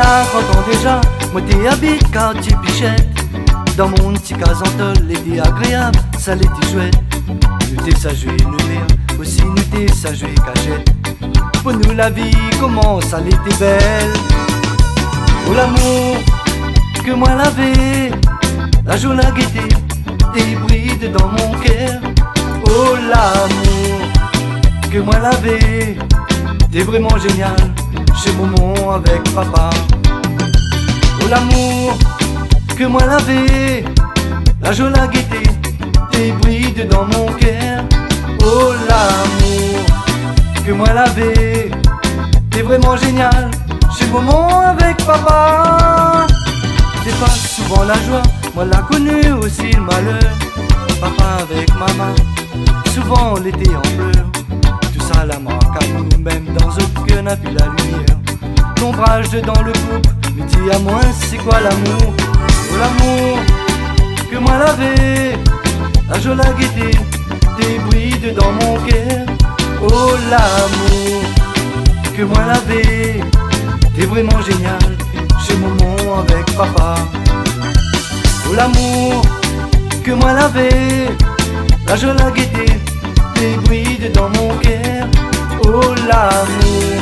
là 30 ans déjà, moi t'y habite quartier Pichette. Dans mon petit casantol, l'été agréable, ça l'était chouette. Nous t'es ça jouer numéro, aussi nous t'es ça jouer cachette. Pour nous la vie commence, ça l'était belle. Oh l'amour que moi l'avais, la joie la gaieté, des brides dans mon cœur. Oh l'amour que moi l'avais, t'es vraiment génial, chez maman avec papa. Oh l'amour que moi l'avais, la joie la gaieté, des brides dans mon cœur. Oh l'amour que moi l'avais, t'es vraiment génial, chez maman avec papa. C'est pas souvent la joie, moi l'a connu aussi le malheur. Papa avec maman, souvent l'été en pleurs. Tout ça la manque à nous, même dans aucun n'a plus la lumière. L'ombrage dans le couple me dit à moi c'est quoi l'amour. Oh l'amour que moi l'avais, la joie la gaieté, des brides dans mon cœur. Oh l'amour que moi l'avais, t'es vraiment génial, chez maman avec papa. Oh l'amour que moi l'avais, la joie la gaieté, des brides dans mon cœur. Oh l'amour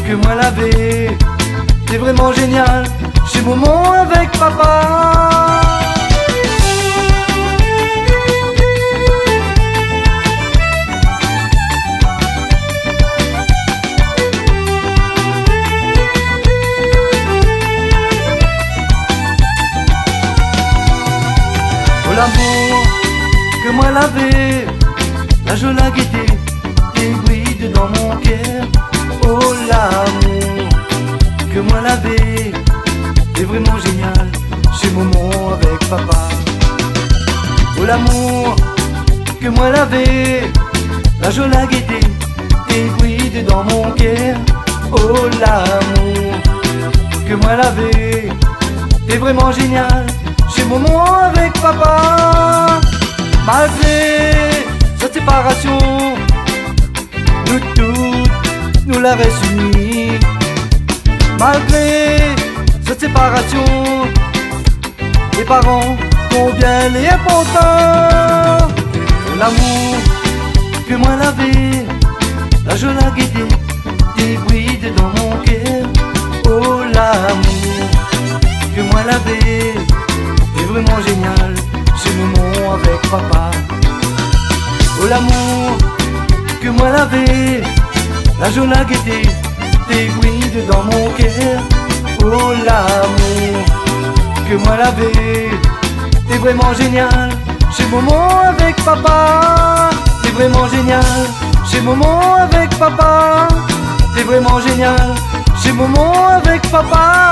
que moi l'avais, t'es vraiment génial, chez maman avec papa. L'amour que moi l'avais, la joie la gaieté, des brides dans mon cœur. Oh l'amour que moi l'avais, t'es vraiment génial, chez maman avec papa. Oh l'amour que moi l'avais, la joie la gaieté, des brides dans mon cœur. Oh l'amour que moi l'avais, t'es vraiment génial, chez maman avec papa. Malgré cette séparation, nous toutes, nous l'avons unis. Malgré cette séparation, les parents, combien les importants. L'amour que moi l'avais, la joie la gaieté, des brides dans mon cœur. Oh l'amour que moi l'avais, t'es vraiment génial, chez maman avec papa. Oh l'amour que moi l'avais, la joie la gaieté, des brides dans mon cœur. Oh l'amour que moi l'avais, t'es vraiment génial, chez maman avec papa. T'es vraiment génial, chez maman avec papa. T'es vraiment génial, chez maman avec papa.